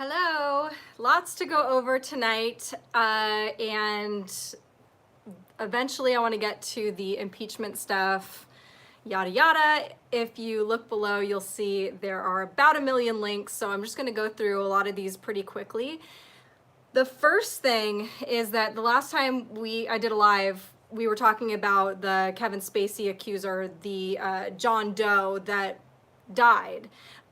Hello, lots to go over tonight, and eventually I want to get to the impeachment stuff, yada yada. If you look below, you'll see there are about 1 million links, so I'm just going to go through a lot of these pretty quickly. The first thing is that the last time I did a live, we were talking about the Kevin Spacey accuser, the John Doe that died.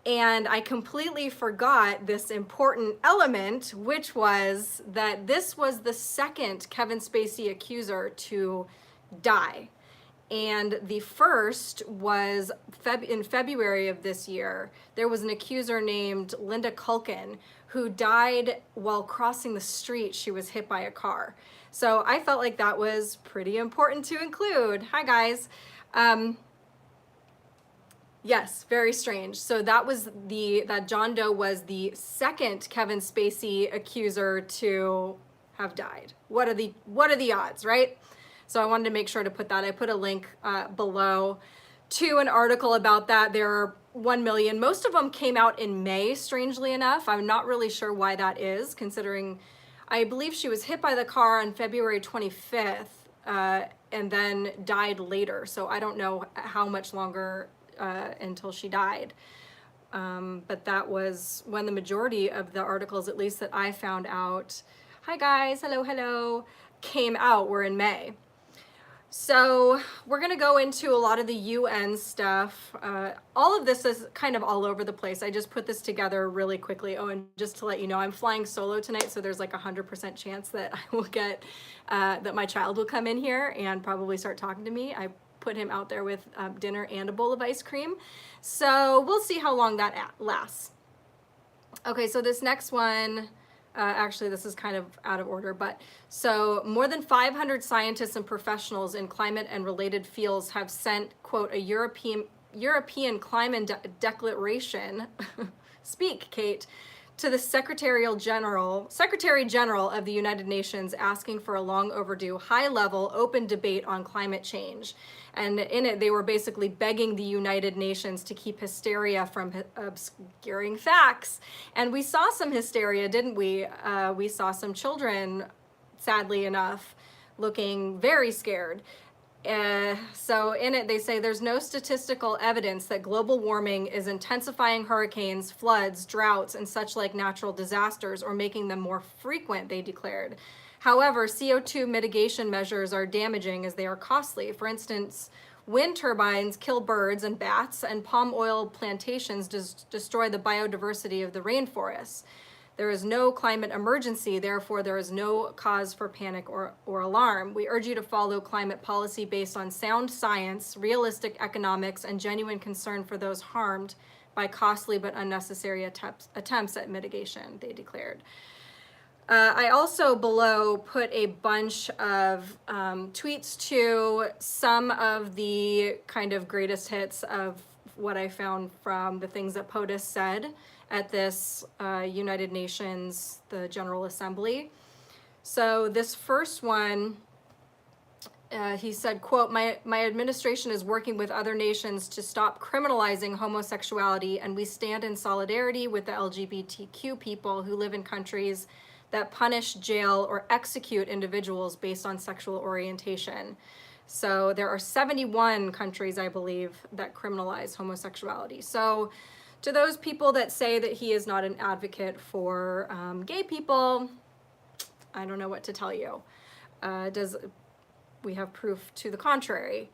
And I completely forgot this important element, which was that this was the second Kevin Spacey accuser to die. And the first was in February of this year. There was an accuser named Linda Culkin who died while crossing the street. She was hit by a car. So I felt like that was pretty important to include. Hi, guys. Yes, very strange. So that John Doe was the second Kevin Spacey accuser to have died. What are the odds, right? So I wanted to make sure to put that. I put a link below to an article about that. There are 1 million. Most of them came out in May, strangely enough. I'm not really sure why that is, considering I believe she was hit by the car on February 25th and then died later. So I don't know how much longer until she died. But that was when the majority of the articles, at least that I found out, hi guys, hello, came out were in May. So we're gonna go into a lot of the UN stuff. All of this is kind of all over the place. I just put this together really quickly. Oh, and just to let you know, I'm flying solo tonight, so there's like 100% chance that I will get, that my child will come in here and probably start talking to me. I put him out there with dinner and a bowl of ice cream. So we'll see how long that lasts. Okay, so this next one, actually this is kind of out of order, but so more than 500 scientists and professionals in climate and related fields have sent, quote, a European climate declaration, speak, Kate, to the Secretary General of the United Nations, asking for a long overdue high-level open debate on climate change. And in it, they were basically begging the United Nations to keep hysteria from obscuring facts. And we saw some hysteria, didn't we? We saw some children, sadly enough, looking very scared. So in it, they say there's no statistical evidence that global warming is intensifying hurricanes, floods, droughts, and such like natural disasters or making them more frequent, they declared. However, CO2 mitigation measures are damaging as they are costly. For instance, wind turbines kill birds and bats, and palm oil plantations destroy the biodiversity of the rainforests. There is no climate emergency, therefore there is no cause for panic or alarm. We urge you to follow climate policy based on sound science, realistic economics, and genuine concern for those harmed by costly but unnecessary attempts at mitigation, they declared. I also below put a bunch of tweets to some of the kind of greatest hits of what I found from the things that POTUS said at this United Nations, the General Assembly. So this first one, he said, quote, my administration is working with other nations to stop criminalizing homosexuality, and we stand in solidarity with the LGBTQ people who live in countries that punish, jail, or execute individuals based on sexual orientation. So there are 71 countries, I believe, that criminalize homosexuality. So to those people that say that he is not an advocate for gay people, I don't know what to tell you. We have proof to the contrary.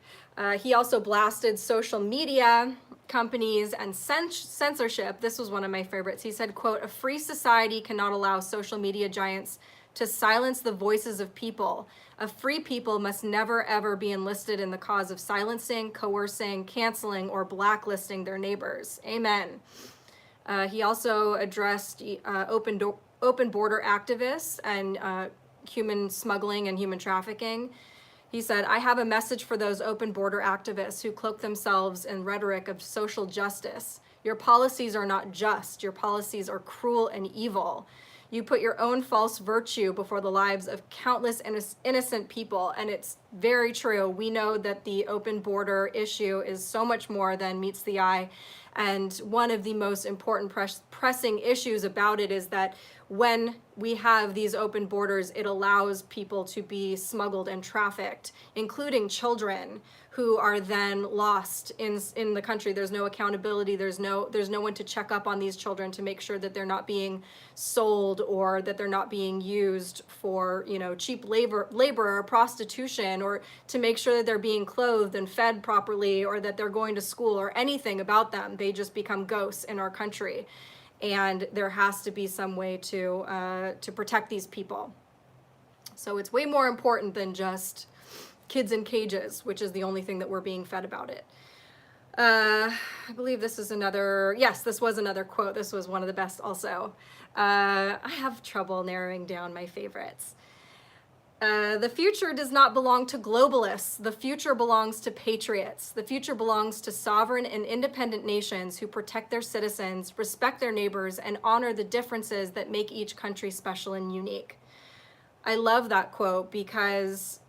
He also blasted social media companies and censorship. This was one of my favorites. He said, quote, a free society cannot allow social media giants to silence the voices of people. A free people must never, ever be enlisted in the cause of silencing, coercing, canceling, or blacklisting their neighbors. Amen. He also addressed open border activists and human smuggling and human trafficking. He said, I have a message for those open border activists who cloak themselves in rhetoric of social justice. Your policies are not just. Your policies are cruel and evil. You put your own false virtue before the lives of countless innocent people, and it's very true. We know that the open border issue is so much more than meets the eye. And one of the most important pressing issues about it is that when we have these open borders, it allows people to be smuggled and trafficked, including children who are then lost in the country. There's no accountability. There's no one to check up on these children to make sure that they're not being sold or that they're not being used for, you know, cheap labor or prostitution, or to make sure that they're being clothed and fed properly, or that they're going to school, or anything about them. They just become ghosts in our country. And there has to be some way to protect these people. So it's way more important than just kids in cages, which is the only thing that we're being fed about it. I believe this is another, yes, this was another quote. This was one of the best also. I have trouble narrowing down my favorites. The future does not belong to globalists. The future belongs to patriots. The future belongs to sovereign and independent nations who protect their citizens, respect their neighbors, and honor the differences that make each country special and unique. I love that quote because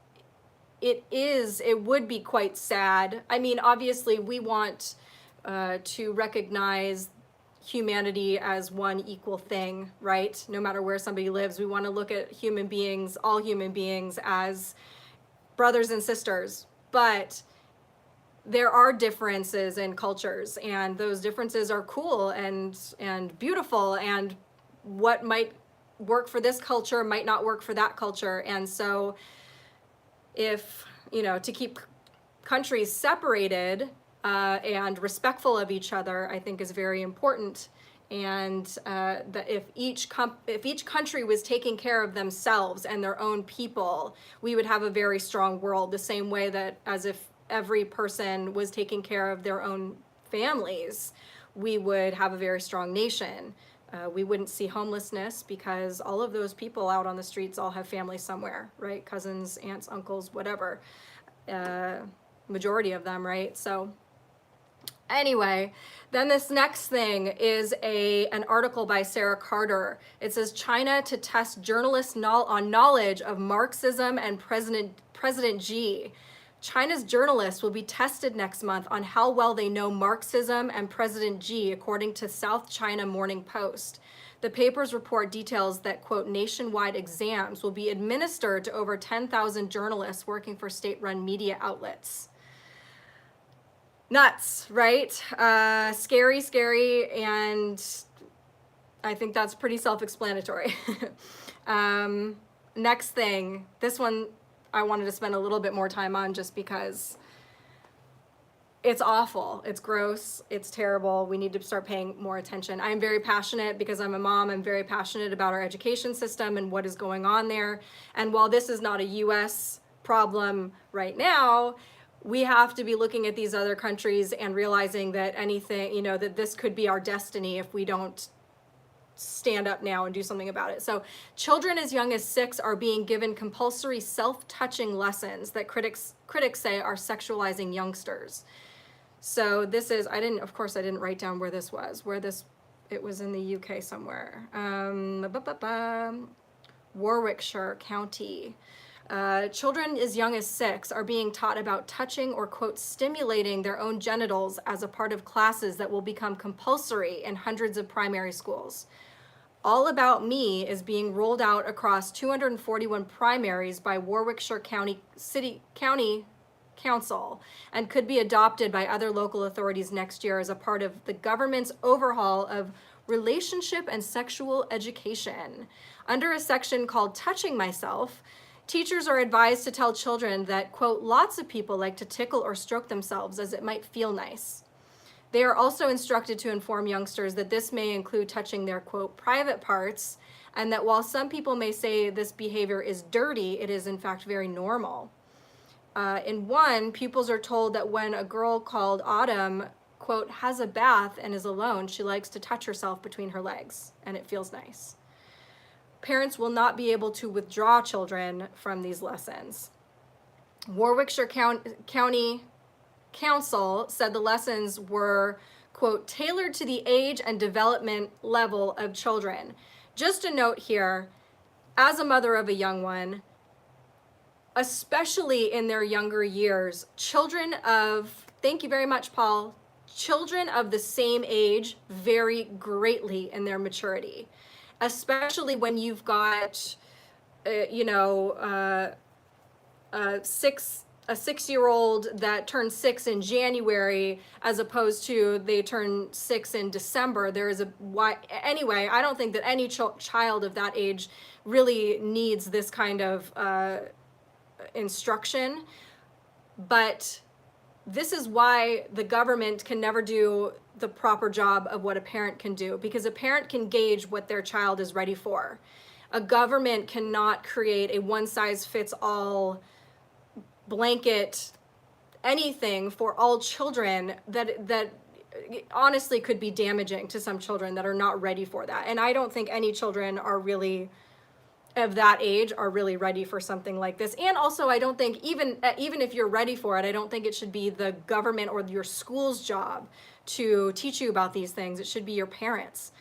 it would be quite sad. I mean, obviously we want to recognize humanity as one equal thing, right? No matter where somebody lives, we want to look at human beings, all human beings, as brothers and sisters. But there are differences in cultures, and those differences are cool and beautiful, and what might work for this culture might not work for that culture. And so if, you know, to keep countries separated and respectful of each other, I think is very important. And that if each country was taking care of themselves and their own people, we would have a very strong world, the same way that as if every person was taking care of their own families, we would have a very strong nation. We wouldn't see homelessness because all of those people out on the streets all have families somewhere, right? Cousins, aunts, uncles, whatever. Majority of them, right? So anyway, then this next thing is an article by Sarah Carter. It says, China to test journalists on knowledge of Marxism and President Xi. China's journalists will be tested next month on how well they know Marxism and President Xi, according to South China Morning Post. The paper's report details that, quote, nationwide exams will be administered to over 10,000 journalists working for state-run media outlets. Nuts, right? Scary, and I think that's pretty self-explanatory. Next thing, this one I wanted to spend a little bit more time on just because it's awful, it's gross, it's terrible. We need to start paying more attention. I'm very passionate because I'm a mom. I'm very passionate about our education system and what is going on there. And while this is not a US problem right now, we have to be looking at these other countries and realizing that anything, you know, that this could be our destiny if we don't stand up now and do something about it. So children as young as 6 are being given compulsory self-touching lessons that critics say are sexualizing youngsters. So this is, of course I didn't write down where this was, it was in the UK somewhere. Warwickshire County. Children as young as 6 are being taught about touching or, quote, stimulating their own genitals as a part of classes that will become compulsory in hundreds of primary schools. All About Me is being rolled out across 241 primaries by Warwickshire County Council and could be adopted by other local authorities next year as a part of the government's overhaul of relationship and sexual education. Under a section called Touching Myself, teachers are advised to tell children that, quote, lots of people like to tickle or stroke themselves as it might feel nice. They are also instructed to inform youngsters that this may include touching their, quote, private parts, and that while some people may say this behavior is dirty, it is in fact very normal. In one, pupils are told that when a girl called Autumn, quote, has a bath and is alone, she likes to touch herself between her legs, and it feels nice. Parents will not be able to withdraw children from these lessons. Warwickshire County Council said the lessons were, quote, tailored to the age and development level of children. Just a note here, as a mother of a young one, especially in their younger years, children of, thank you very much, Paul, children of the same age vary greatly in their maturity, especially when you've got, you know, a 6-year-old that turns 6 in January, as opposed to they turn 6 in December. There is a why. Anyway, I don't think that any child of that age really needs this kind of instruction. But this is why the government can never do the proper job of what a parent can do, because a parent can gauge what their child is ready for. A government cannot create a one-size-fits-all blanket anything for all children that honestly could be damaging to some children that are not ready for that. And I don't think any children are really of that age are really ready for something like this. And also, I don't think even if you're ready for it, I don't think it should be the government or your school's job to teach you about these things. It should be your parents.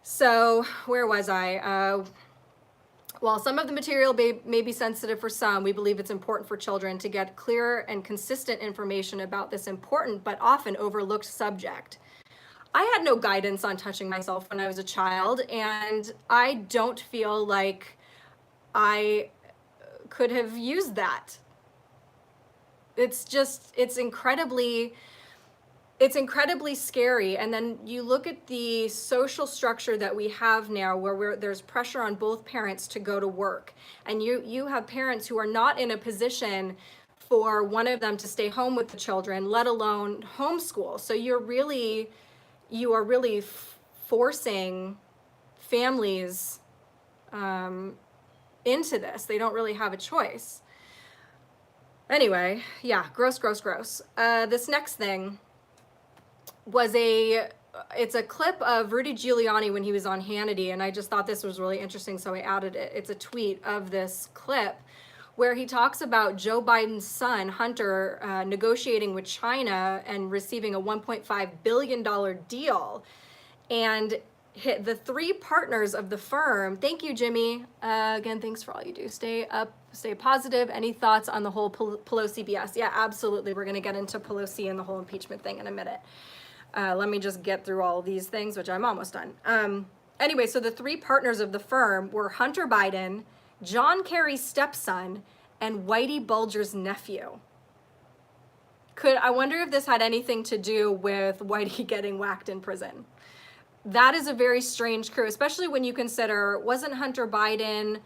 So where was I? While some of the material may be sensitive for some, we believe it's important for children to get clear and consistent information about this important but often overlooked subject. I had no guidance on touching myself when I was a child, and I don't feel like I could have used that. It's incredibly scary. And then you look at the social structure that we have now, where there's pressure on both parents to go to work, and you have parents who are not in a position for one of them to stay home with the children, let alone homeschool. So you are really forcing families into this. They don't really have a choice. Anyway, yeah, gross. This next thing was it's a clip of Rudy Giuliani when he was on Hannity, and I just thought this was really interesting, so I added it. It's a tweet of this clip where he talks about Joe Biden's son, Hunter, negotiating with China and receiving a $1.5 billion deal. And the 3 partners of the firm, thank you, Jimmy. Again, thanks for all you do. Stay up, stay positive. Any thoughts on the whole Pelosi BS? Yeah, absolutely. We're going to get into Pelosi and the whole impeachment thing in a minute. Let me just get through all of these things, which I'm almost done. Anyway, so the 3 partners of the firm were Hunter Biden, John Kerry's stepson, and Whitey Bulger's nephew. I wonder if this had anything to do with Whitey getting whacked in prison. That is a very strange crew, especially when you consider, wasn't Hunter Biden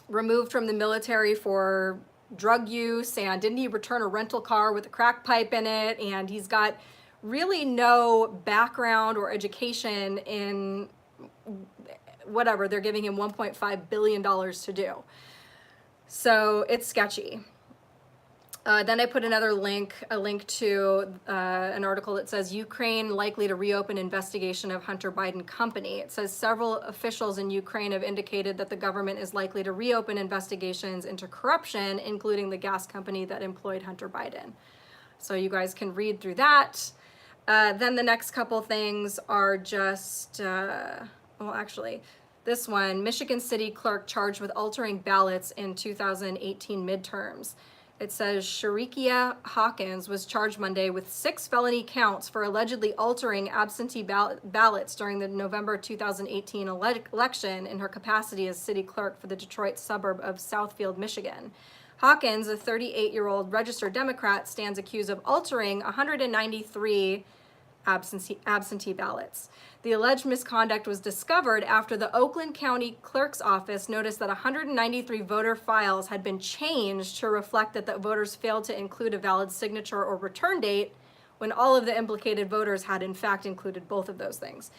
removed from the military for drug use, and didn't he return a rental car with a crack pipe in it? And he's got really no background or education in whatever they're giving him $1.5 billion to do. So it's sketchy. Then I put a link to an article that says Ukraine likely to reopen investigation of Hunter Biden company. It says several officials in Ukraine have indicated that the government is likely to reopen investigations into corruption, including the gas company that employed Hunter Biden. So you guys can read through that. Then the next couple things are just, well, actually, this one, Michigan City Clerk charged with altering ballots in 2018 midterms. It says Sharikia Hawkins was charged Monday with 6 felony counts for allegedly altering absentee ballots during the November 2018 election in her capacity as city clerk for the Detroit suburb of Southfield, Michigan. Hawkins, a 38-year-old registered Democrat, stands accused of altering 193 absentee ballots. The alleged misconduct was discovered after the Oakland County Clerk's Office noticed that 193 voter files had been changed to reflect that the voters failed to include a valid signature or return date, when all of the implicated voters had in fact included both of those things.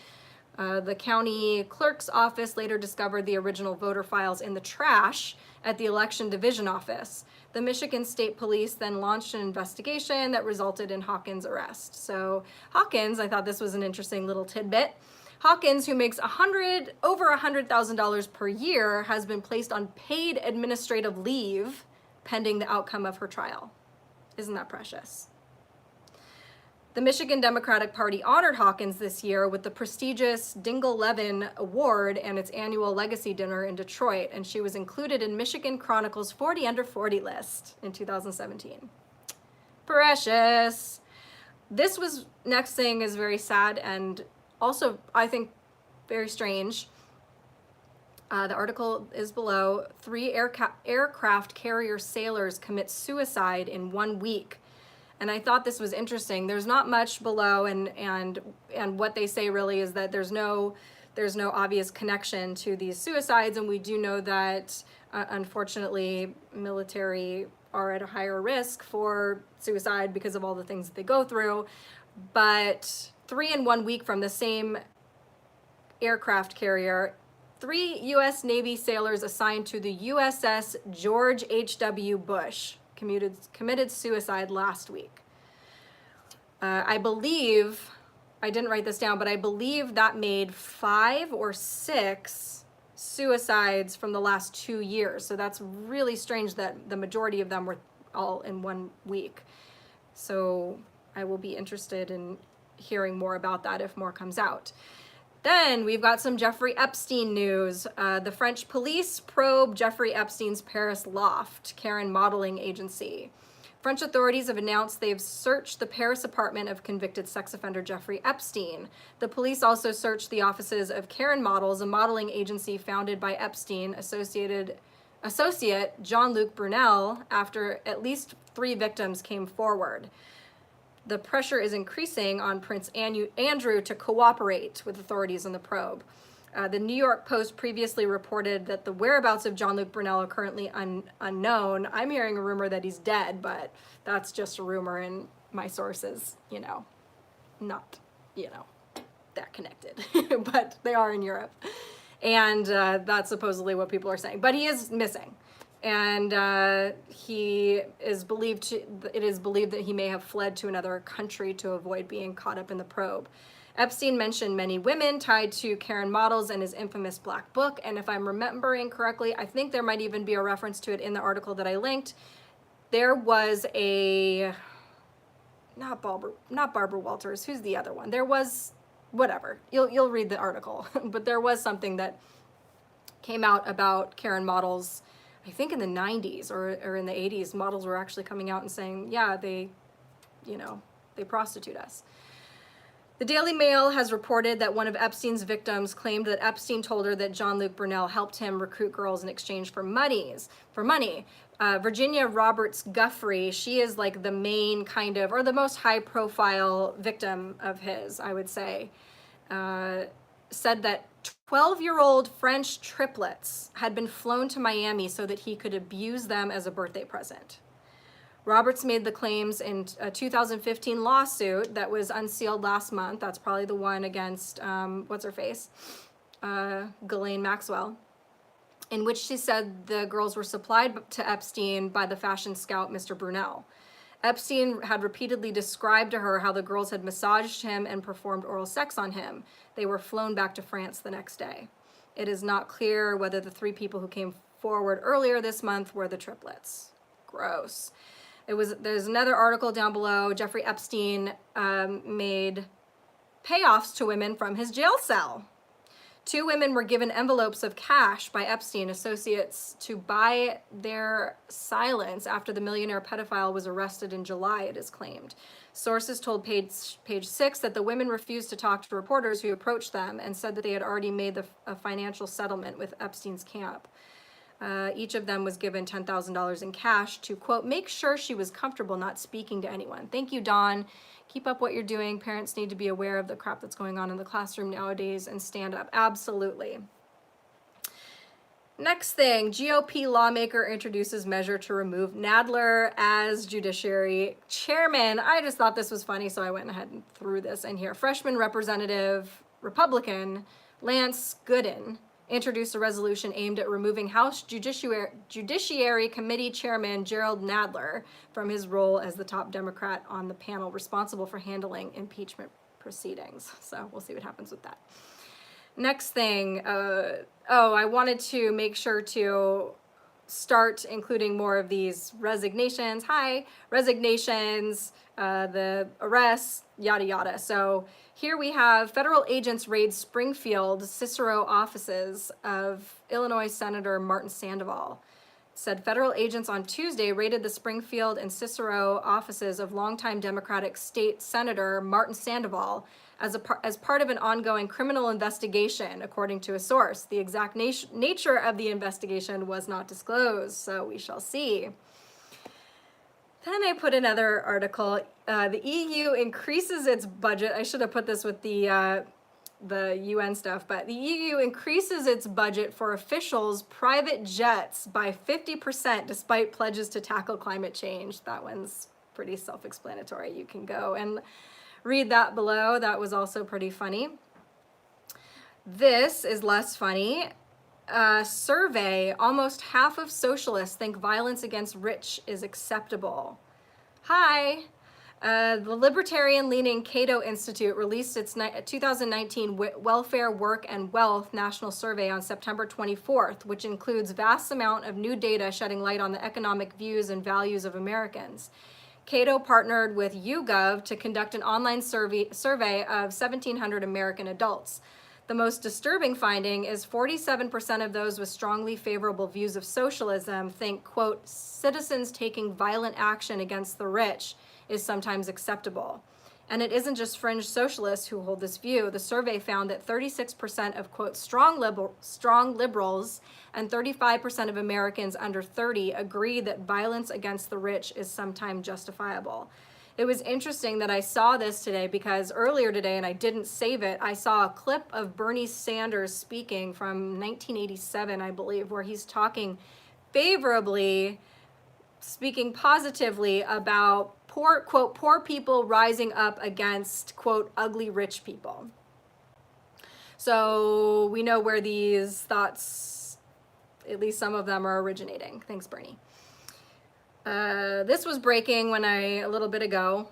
The county clerk's office later discovered the original voter files in the trash at the election division office. The Michigan State Police then launched an investigation that resulted in Hawkins' arrest. So Hawkins, I thought this was an interesting little tidbit. Hawkins, who makes over $100,000 per year, has been placed on paid administrative leave pending the outcome of her trial. Isn't that precious? The Michigan Democratic Party honored Hawkins this year with the prestigious Dingle Levin Award and its annual legacy dinner in Detroit, and she was included in Michigan Chronicle's 40 Under 40 list in 2017. Precious. this was, next thing is very sad and also, I think, very strange. The article is below. 3 aircraft carrier sailors commit suicide in 1 week. And I thought this was interesting. There's not much below, and what they say really is that there's no obvious connection to these suicides, and we do know that unfortunately military are at a higher risk for suicide because of all the things that they go through. But 3 in 1 week from the same aircraft carrier. 3 U.S. Navy sailors assigned to the USS George H.W. Bush committed suicide last week. I believe, I didn't write this down, but I believe that made 5 or 6 suicides from the last 2 years. So that's really strange that the majority of them were all in 1 week. So I will be interested in hearing more about that if more comes out. Then we've got some Jeffrey Epstein news. The French police probe Jeffrey Epstein's Paris loft, Karen modeling agency. French authorities have announced they've searched the Paris apartment of convicted sex offender Jeffrey Epstein. The police also searched the offices of Karen Models, a modeling agency founded by Epstein associate Jean-Luc Brunel, after at least 3 victims came forward. The pressure is increasing on Prince Andrew to cooperate with authorities in the probe. The New York Post previously reported that the whereabouts of Jean-Luc Brunel are currently unknown. I'm hearing a rumor that he's dead, but that's just a rumor, and my sources, not, that connected, but they are in Europe. And that's supposedly what people are saying. But he is missing. And it is believed that he may have fled to another country to avoid being caught up in the probe. Epstein mentioned many women tied to Karen Models in his infamous Black Book, and if I'm remembering correctly, I think there might even be a reference to it in the article that I linked. There was not Barbara Walters, who's the other one? There was, whatever, you'll read the article, but there was something that came out about Karen Models, I think in the 90s or in the 80s. Models were actually coming out and saying, yeah, they prostitute us. The Daily Mail has reported that one of Epstein's victims claimed that Epstein told her that Jean-Luc Brunel helped him recruit girls in exchange for money. Virginia Roberts Guffrey, she is like the main kind of, or the most high-profile victim of his, I would say, said that 12-year-old French triplets had been flown to Miami so that he could abuse them as a birthday present. Roberts made the claims in a 2015 lawsuit that was unsealed last month. That's probably the one against, what's-her-face? Ghislaine Maxwell, in which she said the girls were supplied to Epstein by the fashion scout, Mr. Brunel. Epstein had repeatedly described to her how the girls had massaged him and performed oral sex on him. They were flown back to France the next day. It is not clear whether the 3 people who came forward earlier this month were the triplets. Gross. There's another article down below. Jeffrey Epstein made payoffs to women from his jail cell. 2 women were given envelopes of cash by Epstein associates to buy their silence after the millionaire pedophile was arrested in July, it is claimed. Sources told page 6 that the women refused to talk to reporters who approached them and said that they had already made a financial settlement with Epstein's camp. Each of them was given $10,000 in cash to, quote, make sure she was comfortable not speaking to anyone. Thank you, Dawn. Keep up what you're doing. Parents need to be aware of the crap that's going on in the classroom nowadays and stand up. Absolutely. Next thing, GOP lawmaker introduces measure to remove Nadler as judiciary chairman. I just thought this was funny, so I went ahead and threw this in here. Freshman representative, Republican, Lance Gooden, introduced a resolution aimed at removing House Judiciary Committee Chairman Gerald Nadler from his role as the top Democrat on the panel responsible for handling impeachment proceedings. So we'll see what happens with that. Next thing, I wanted to make sure to start including more of these resignations. Resignations, the arrests, yada yada. So here we have federal agents raid Springfield Cicero offices of Illinois Senator Martin Sandoval. said federal agents on Tuesday raided the Springfield and Cicero offices of longtime Democratic State Senator Martin Sandoval as part of an ongoing criminal investigation, according to a source. The exact nature of the investigation was not disclosed, so we shall see. Then I put another article. The EU increases its budget. I should have put this with the UN stuff, but the EU increases its budget for officials' private jets by 50% despite pledges to tackle climate change. That one's pretty self-explanatory. You can go and read that below. That was also pretty funny. This is less funny. Survey, almost half of socialists think violence against rich is acceptable. Hi. The libertarian-leaning Cato Institute released its 2019 Welfare, Work, and Wealth National Survey on September 24th, which includes vast amount of new data shedding light on the economic views and values of Americans. Cato partnered with YouGov to conduct an online survey of 1,700 American adults. The most disturbing finding is 47% of those with strongly favorable views of socialism think, quote, citizens taking violent action against the rich is sometimes acceptable. And it isn't just fringe socialists who hold this view. The survey found that 36% of, quote, strong liberals and 35% of Americans under 30 agree that violence against the rich is sometimes justifiable. It was interesting that I saw this today because earlier today, and I didn't save it, I saw a clip of Bernie Sanders speaking from 1987, I believe, where he's talking favorably, speaking positively about poor people rising up against, quote, ugly rich people. So we know where these thoughts, at least some of them, are originating. Thanks, Bernie. This was breaking a little bit ago.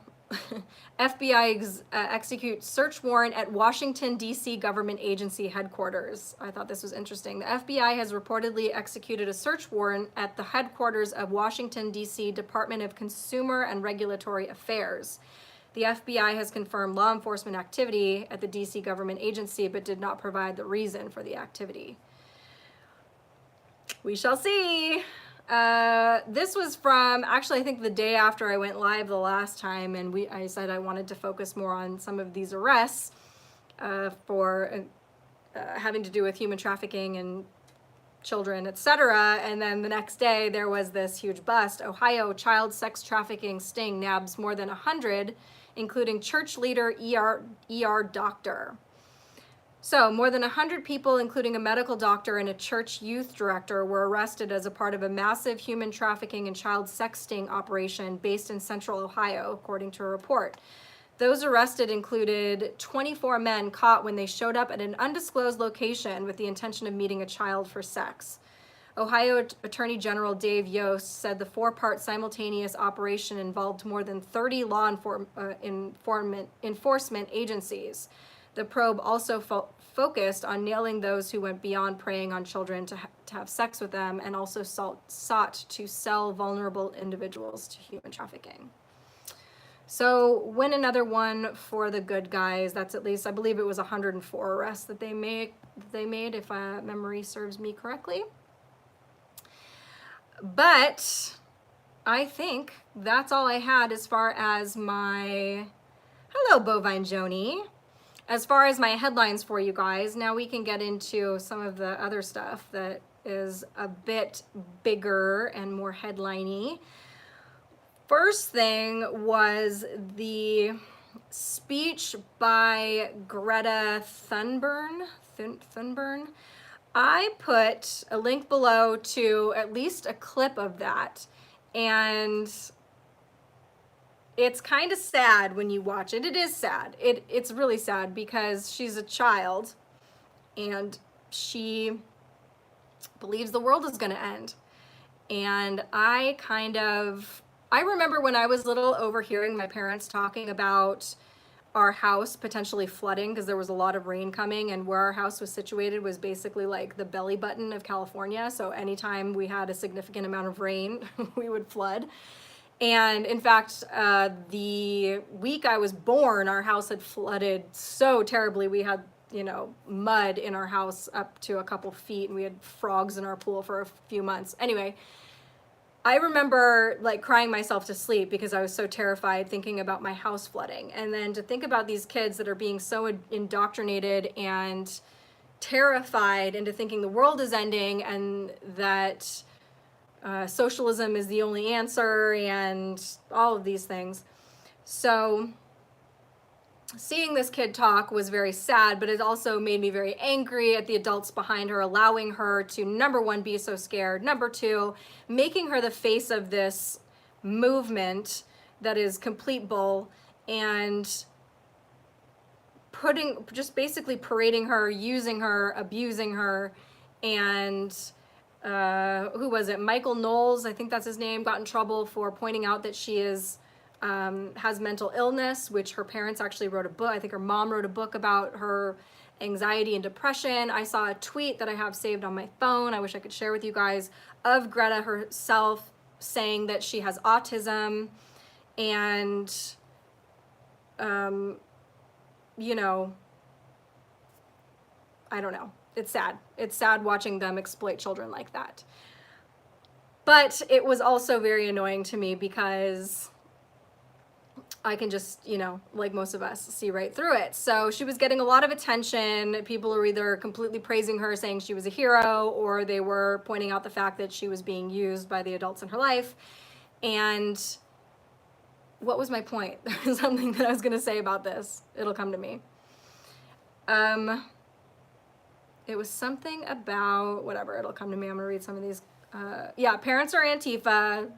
FBI executes search warrant at Washington, D.C. government agency headquarters. I thought this was interesting. The FBI has reportedly executed a search warrant at the headquarters of Washington, D.C. Department of Consumer and Regulatory Affairs. The FBI has confirmed law enforcement activity at the D.C. government agency, but did not provide the reason for the activity. We shall see. This was from, actually, I think the day after I went live the last time, and I said I wanted to focus more on some of these arrests for having to do with human trafficking and children, etc. And then the next day there was this huge bust. Ohio child sex trafficking sting nabs more than 100, including church leader, ER doctor. So more than 100 people, including a medical doctor and a church youth director, were arrested as a part of a massive human trafficking and child sex sting operation based in central Ohio, according to a report. Those arrested included 24 men caught when they showed up at an undisclosed location with the intention of meeting a child for sex. Ohio Attorney General Dave Yost said the four-part simultaneous operation involved more than 30 law enforcement agencies. The probe also focused on nailing those who went beyond preying on children to have sex with them, and also sought to sell vulnerable individuals to human trafficking. So win another one for the good guys. That's at least, I believe it was 104 arrests that they made, if memory serves me correctly. But I think that's all I had as far as my, hello Bovine Joni. As far as my headlines for you guys, now we can get into some of the other stuff that is a bit bigger and more headliney. First thing was the speech by Greta Thunberg. I put a link below to at least a clip of that, and it's kind of sad when you watch it. It is sad. It's really sad because she's a child and she believes the world is going to end. And I remember when I was little overhearing my parents talking about our house potentially flooding because there was a lot of rain coming, and where our house was situated was basically like the belly button of California. So anytime we had a significant amount of rain, we would flood. And in fact, the week I was born, our house had flooded so terribly. We had, mud in our house up to a couple feet, and we had frogs in our pool for a few months. Anyway, I remember like crying myself to sleep because I was so terrified thinking about my house flooding. And then to think about these kids that are being so indoctrinated and terrified into thinking the world is ending and that socialism is the only answer and all of these things. So seeing this kid talk was very sad, but it also made me very angry at the adults behind her, allowing her to, number one, be so scared. Number two, making her the face of this movement that is complete bull, and just basically parading her, using her, abusing her. And who was it? Michael Knowles, I think that's his name, got in trouble for pointing out that she has mental illness, which her parents actually wrote a book. I think her mom wrote a book about her anxiety and depression. I saw a tweet that I have saved on my phone, I wish I could share with you guys, of Greta herself saying that she has autism. And, you know, I don't know. It's sad. It's sad watching them exploit children like that. But it was also very annoying to me because I can just, you know, like most of us, see right through it. So she was getting a lot of attention. People were either completely praising her, saying she was a hero, or they were pointing out the fact that she was being used by the adults in her life. And what was my point? There was something that I was going to say about this. It'll come to me. It was something about, whatever, it'll come to me. I'm going to read some of these. Yeah, parents are Antifa.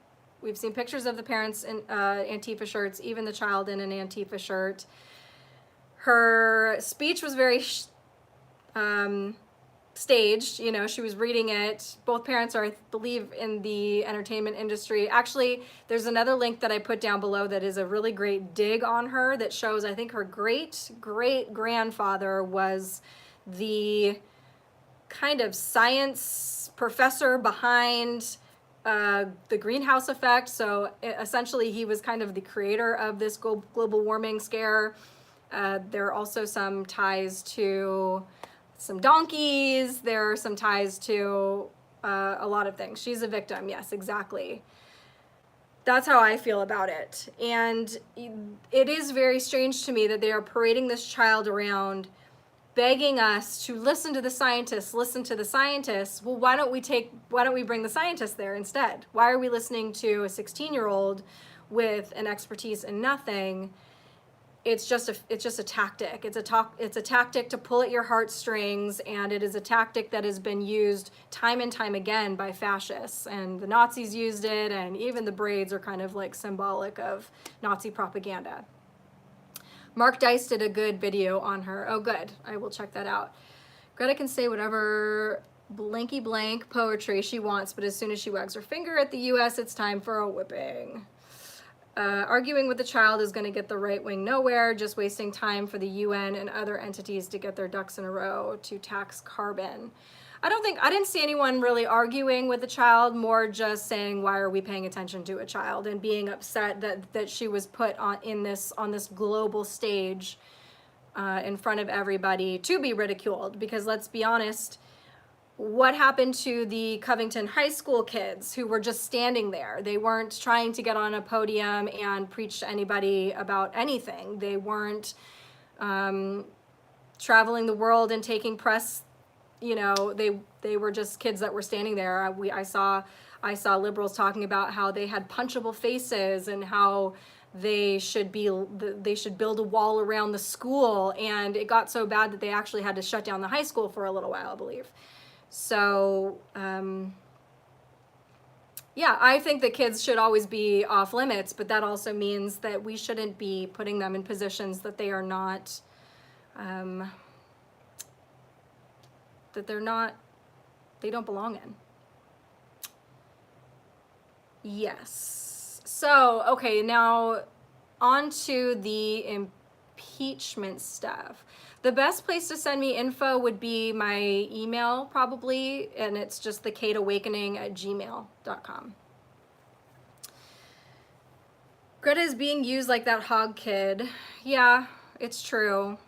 We've seen pictures of the parents in Antifa shirts, even the child in an Antifa shirt. Her speech was very staged. You know, she was reading it. Both parents are, I believe, in the entertainment industry. Actually, there's another link that I put down below that is a really great dig on her that shows, I think, her great-great-grandfather was the kind of science professor behind the greenhouse effect. So essentially he was kind of the creator of this global warming scare. There are also some ties to some donkeys. There are some ties to a lot of things. She's a victim. Yes, exactly. That's how I feel about it. And it is very strange to me that they are parading this child around, begging us to listen to the scientists, listen to the scientists. Well, why don't we bring the scientists there instead? Why are we listening to a 16-year-old with an expertise in nothing? It's just a tactic. It's a tactic to pull at your heartstrings, and it is a tactic that has been used time and time again by fascists, and the Nazis used it, and even the braids are kind of like symbolic of Nazi propaganda. Mark Dice did a good video on her. Oh, good. I will check that out. Greta can say whatever blanky blank poetry she wants, but as soon as she wags her finger at the US, it's time for a whipping. Arguing with the child is going to get the right wing nowhere, just wasting time for the UN and other entities to get their ducks in a row to tax carbon. I didn't see anyone really arguing with the child, more just saying, why are we paying attention to a child, and being upset that she was put on this global stage in front of everybody to be ridiculed. Because let's be honest, what happened to the Covington High School kids who were just standing there? They weren't trying to get on a podium and preach to anybody about anything. They weren't traveling the world and taking press. You know, they were just kids that were standing there. I saw liberals talking about how they had punchable faces and how they should build a wall around the school, and it got so bad that they actually had to shut down the high school for a little while, I believe. So yeah, I think that kids should always be off limits, but that also means that we shouldn't be putting them in positions that they are not they don't belong in. Yes. So, okay, now on to the impeachment stuff. The best place to send me info would be my email, probably, and it's just thekateawakening@gmail.com. Greta is being used like that hog kid. Yeah, it's true.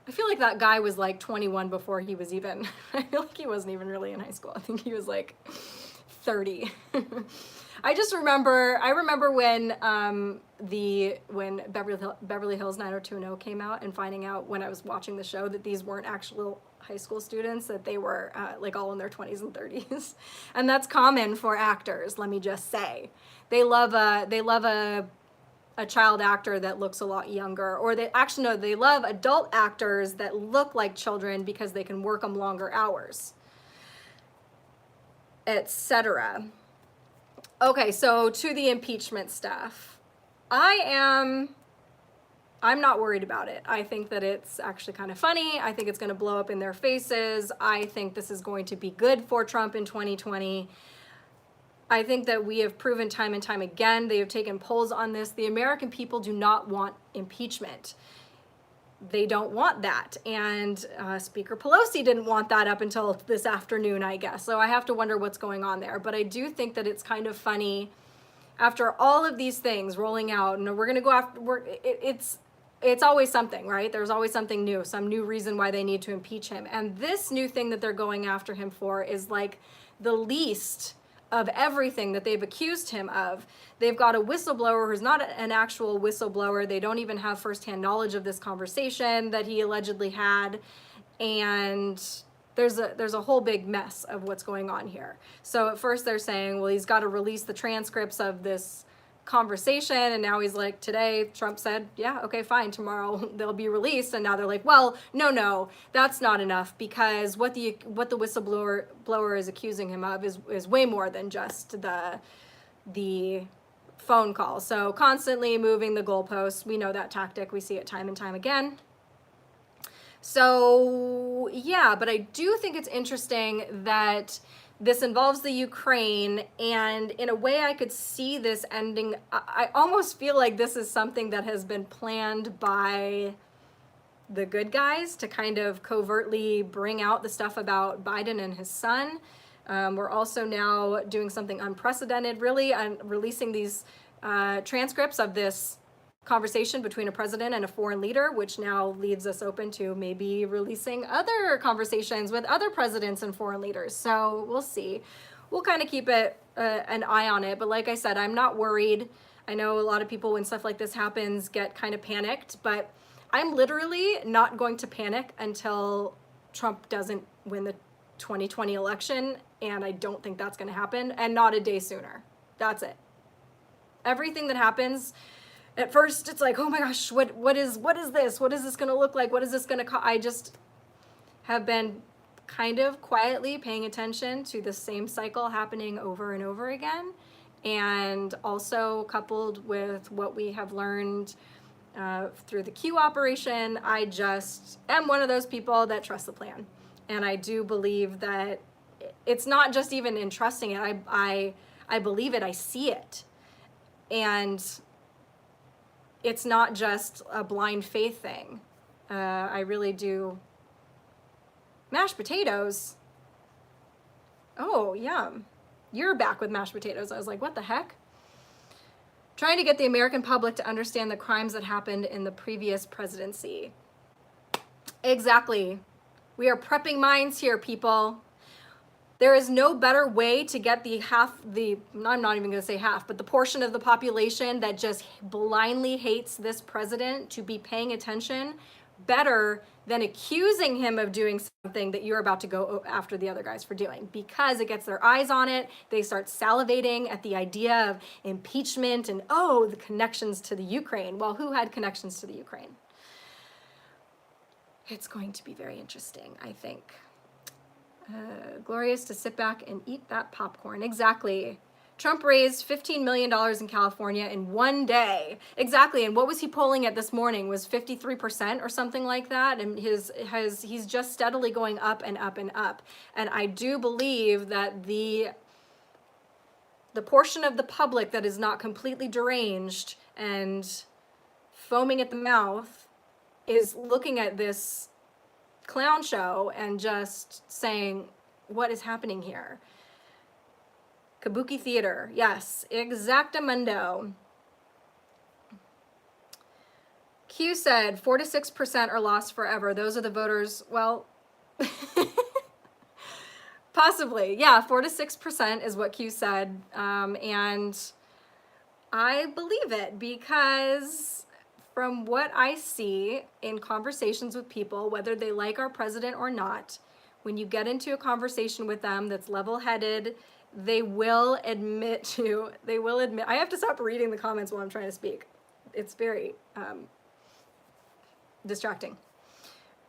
I feel like that guy was like 21 before he was even, I feel like he wasn't even really in high school. I think he was like 30. I remember when Beverly Hills 90210 came out, and finding out when I was watching the show that these weren't actual high school students, that they were like all in their 20s and 30s. And that's common for actors, let me just say. They love a child actor that looks a lot younger, or they love adult actors that look like children because they can work them longer hours, etc. Okay, so to the impeachment stuff. I'm not worried about it. I think that it's actually kind of funny. I think it's going to blow up in their faces. I think this is going to be good for Trump in 2020. I think that we have proven time and time again, they have taken polls on this. The American people do not want impeachment. They don't want that. And Speaker Pelosi didn't want that up until this afternoon, I guess. So I have to wonder what's going on there. But I do think that it's kind of funny after all of these things rolling out, and we're going to go after, it's always something, right? There's always something new, some new reason why they need to impeach him. And this new thing that they're going after him for is like the least of everything that they've accused him of. They've got a whistleblower who's not an actual whistleblower. They don't even have firsthand knowledge of this conversation that he allegedly had. And there's a whole big mess of what's going on here. So at first they're saying, well, he's got to release the transcripts of this conversation, and now he's like, today Trump said, yeah, okay, fine, tomorrow they'll be released. And now they're like, well, no, that's not enough, because what the whistleblower is accusing him of is way more than just the phone call. So constantly moving the goalposts. We know that tactic. We see it time and time again. So yeah, but I do think it's interesting that this involves the Ukraine, and in a way I could see this ending. I almost feel like this is something that has been planned by the good guys to kind of covertly bring out the stuff about Biden and his son. We're also now doing something unprecedented, really, and releasing these transcripts of this conversation between a president and a foreign leader, which now leaves us open to maybe releasing other conversations with other presidents and foreign leaders. So we'll see. We'll kind of keep an eye on it. But like I said, I'm not worried. I know a lot of people, when stuff like this happens, get kind of panicked, but I'm literally not going to panic until Trump doesn't win the 2020 election, and I don't think that's going to happen, and not a day sooner. That's it. Everything that happens, at first it's like, oh my gosh, what is this? What is this going to look like? What is this going to cost? I just have been kind of quietly paying attention to the same cycle happening over and over again. And also coupled with what we have learned through the Q operation, I just am one of those people that trust the plan. And I do believe that it's not just even in trusting it. I believe it. I see it. And it's not just a blind faith thing. I really do. Mashed potatoes. Oh, yum. You're back with mashed potatoes. I was like, what the heck? Trying to get the American public to understand the crimes that happened in the previous presidency. Exactly. We are prepping minds here, people. There is no better way to get I'm not even going to say half, but the portion of the population that just blindly hates this president to be paying attention better than accusing him of doing something that you're about to go after the other guys for doing, because it gets their eyes on it. They start salivating at the idea of impeachment and, oh, the connections to the Ukraine. Well, who had connections to the Ukraine? It's going to be very interesting, I think. Glorious to sit back and eat that popcorn. Exactly. Trump raised $15 million in California in one day. Exactly. And what was he polling at this morning? Was 53% or something like that. And he's just steadily going up and up and up. And I do believe that the portion of the public that is not completely deranged and foaming at the mouth is looking at this clown show and just saying, what is happening here? Kabuki theater. Yes, exactamundo. Q said 4 to 6% are lost forever. Those are the voters. Well, Possibly, yeah, 4 to 6% is what Q said, and I believe it because from what I see in conversations with people, whether they like our president or not, when you get into a conversation with them that's level-headed, they will admit, I have to stop reading the comments while I'm trying to speak. It's very distracting.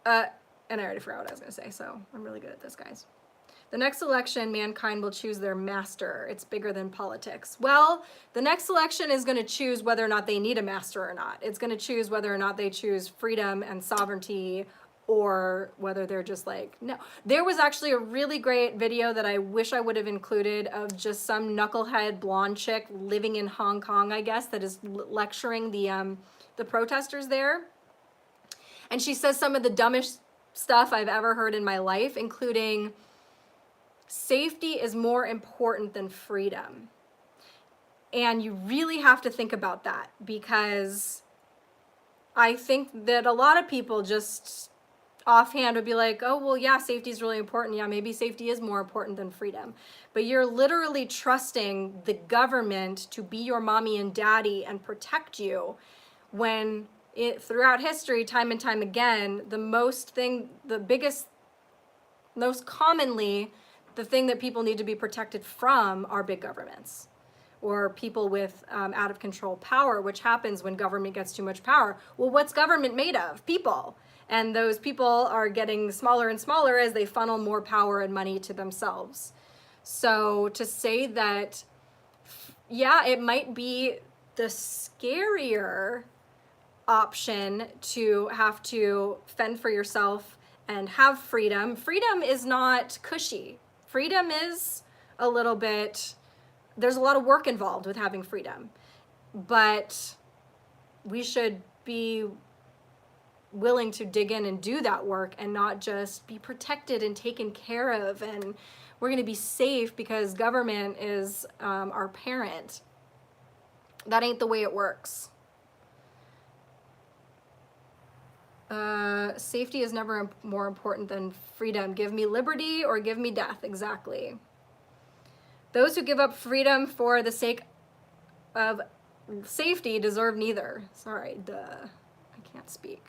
And I already forgot what I was gonna say, so I'm really good at this, guys. The next election, mankind will choose their master. It's bigger than politics. Well, the next election is going to choose whether or not they need a master or not. It's going to choose whether or not they choose freedom and sovereignty, or whether they're just like, no. There was actually a really great video that I wish I would have included of just some knucklehead blonde chick living in Hong Kong, I guess, that is lecturing the protesters there. And she says some of the dumbest stuff I've ever heard in my life, including, safety is more important than freedom. And you really have to think about that, because I think that a lot of people just offhand would be like, oh, well, yeah, safety is really important. Yeah, maybe safety is more important than freedom. But you're literally trusting the government to be your mommy and daddy and protect you, when throughout history, time and time again, most commonly, the thing that people need to be protected from are big governments, or people with out of control power, which happens when government gets too much power. Well, what's government made of? People. And those people are getting smaller and smaller as they funnel more power and money to themselves. So to say that, yeah, it might be the scarier option to have to fend for yourself and have freedom. Freedom is not cushy. Freedom is a little bit, there's a lot of work involved with having freedom, but we should be willing to dig in and do that work and not just be protected and taken care of, and we're going to be safe because government is our parent. That ain't the way it works. Safety is never more important than freedom. Give me liberty or give me death. Exactly. Those who give up freedom for the sake of safety deserve neither. Sorry, duh. I can't speak.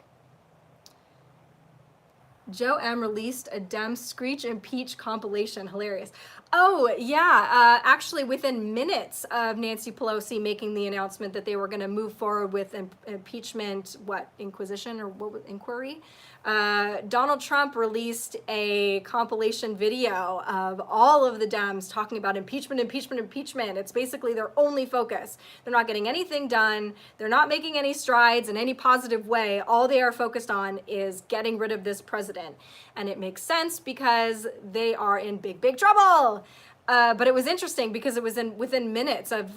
Joe M. released a Dem Screech and Peach compilation. Hilarious. Oh, yeah. Actually, within minutes of Nancy Pelosi making the announcement that they were going to move forward with impeachment, inquisition or inquiry, Donald Trump released a compilation video of all of the Dems talking about impeachment, impeachment, impeachment. It's basically their only focus. They're not getting anything done. They're not making any strides in any positive way. All they are focused on is getting rid of this president. And it makes sense because they are in big, big trouble. But it was interesting because it was within minutes of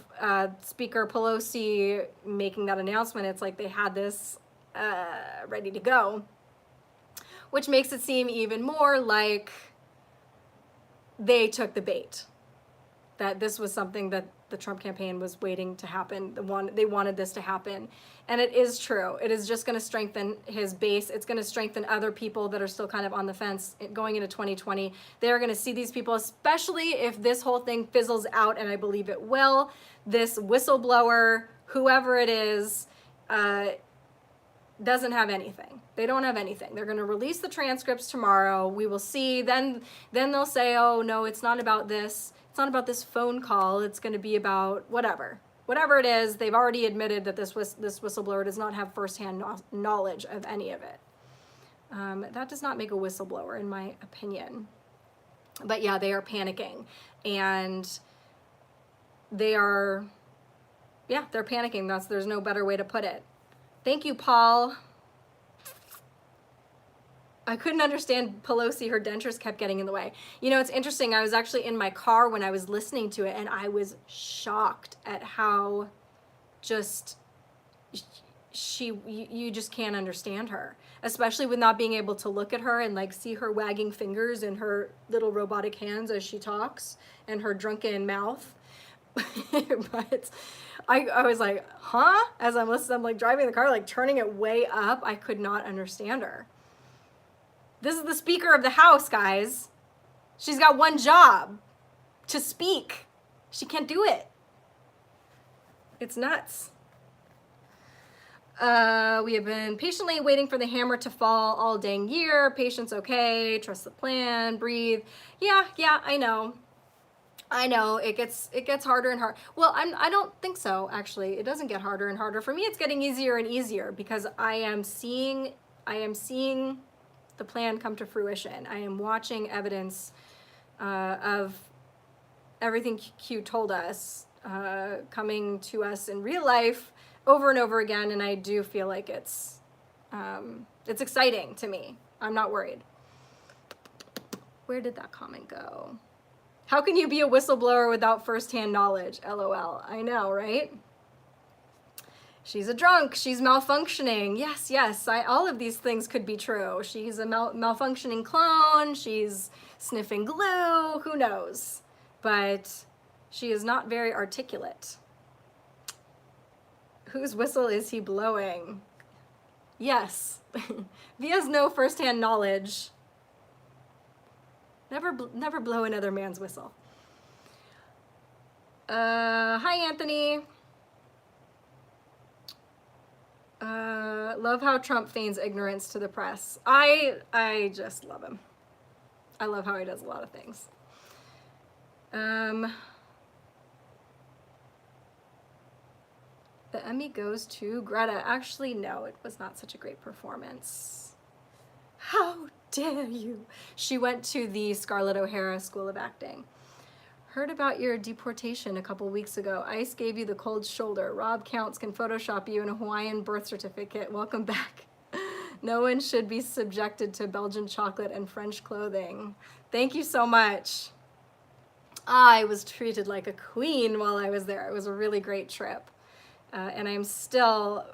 Speaker Pelosi making that announcement. It's like they had this ready to go, which makes it seem even more like they took the bait, that this was something that the Trump campaign was waiting to happen. They wanted this to happen. And it is true. It is just going to strengthen his base. It's going to strengthen other people that are still kind of on the fence going into 2020. They're going to see these people, especially if this whole thing fizzles out, and I believe it will. This whistleblower, whoever it is, doesn't have anything. They don't have anything. They're going to release the transcripts tomorrow. We will see. Then they'll say, oh, no, it's not about this. It's not about this phone call. It's going to be about whatever. Whatever it is, they've already admitted that this whistleblower does not have firsthand knowledge of any of it. That does not make a whistleblower, in my opinion. But yeah, they are panicking. And they're panicking. There's no better way to put it. Thank you, Paul. I couldn't understand Pelosi. Her dentures kept getting in the way. You know, it's interesting. I was actually in my car when I was listening to it, and I was shocked at how just you just can't understand her, especially with not being able to look at her and like see her wagging fingers and her little robotic hands as she talks and her drunken mouth. But I was like, huh? As I'm listening, I'm like driving the car, like turning it way up. I could not understand her. This is the Speaker of the House, guys. She's got one job, to speak. She can't do it. It's nuts. We have been patiently waiting for the hammer to fall all dang year. Patience, okay. Trust the plan. Breathe. Yeah, I know. It gets harder and harder. Well, I don't think so, actually. It doesn't get harder and harder. For me, it's getting easier and easier because I am seeing the plan come to fruition. I am watching evidence of everything Q told us coming to us in real life over and over again, and I do feel like it's exciting to me. I'm not worried. Where did that comment go? How can you be a whistleblower without firsthand knowledge? LOL. I know, right? She's a drunk. She's malfunctioning. Yes. All of these things could be true. She's a malfunctioning clone. She's sniffing glue. Who knows? But she is not very articulate. Whose whistle is he blowing? Yes. He has no firsthand knowledge. Never blow another man's whistle. Hi, Anthony. Love how Trump feigns ignorance to the press. I just love him. I love how he does a lot of things. The Emmy goes to Greta. Actually, no, it was not such a great performance. How dare you? She went to the Scarlett O'Hara School of Acting. Heard about your deportation a couple weeks ago. ICE gave you the cold shoulder. Rob Counts can Photoshop you in a Hawaiian birth certificate. Welcome back. No one should be subjected to Belgian chocolate and French clothing. Thank you so much. I was treated like a queen while I was there. It was a really great trip. And I'm still,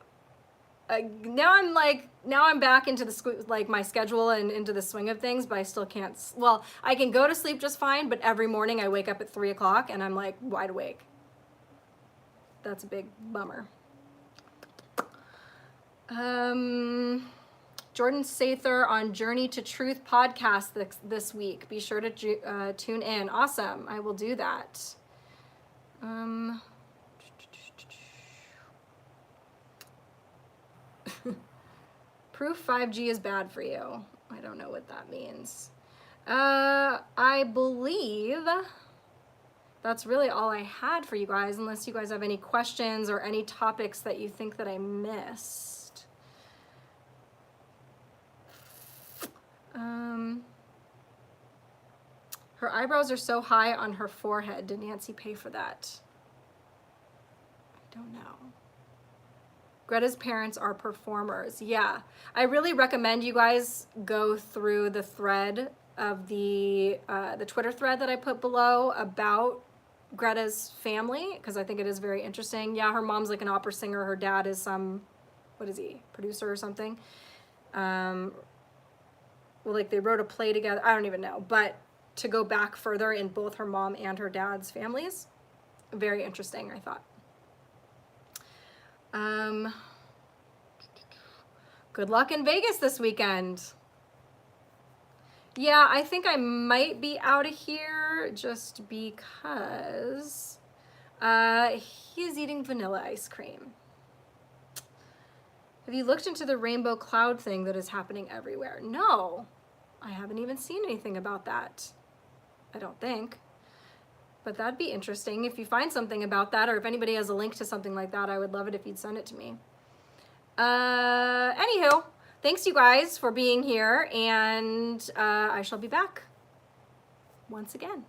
now I'm back into my schedule and into the swing of things, but I still can't, well, I can go to sleep just fine, but every morning I wake up at 3 o'clock and I'm like wide awake. That's a big bummer. Jordan Sather on Journey to Truth podcast this week. Be sure to tune in. Awesome. I will do that. Proof 5G is bad for you. I don't know what that means. I believe that's really all I had for you guys, unless you guys have any questions or any topics that you think that I missed. Her eyebrows are so high on her forehead. Did Nancy pay for that? I don't know. Greta's parents are performers. Yeah, I really recommend you guys go through the thread of the Twitter thread that I put below about Greta's family, because I think it is very interesting. Yeah, her mom's like an opera singer. Her dad is some, what is he, producer or something? Well, like they wrote a play together. I don't even know. But to go back further in both her mom and her dad's families, very interesting, I thought. Good luck in Vegas this weekend. Yeah, I think I might be out of here just because he's eating vanilla ice cream. Have you looked into the rainbow cloud thing that is happening everywhere? No, I haven't even seen anything about that. I don't think. But that'd be interesting. If you find something about that, or if anybody has a link to something like that, I would love it if you'd send it to me. Anywho, thanks you guys for being here, and I shall be back once again.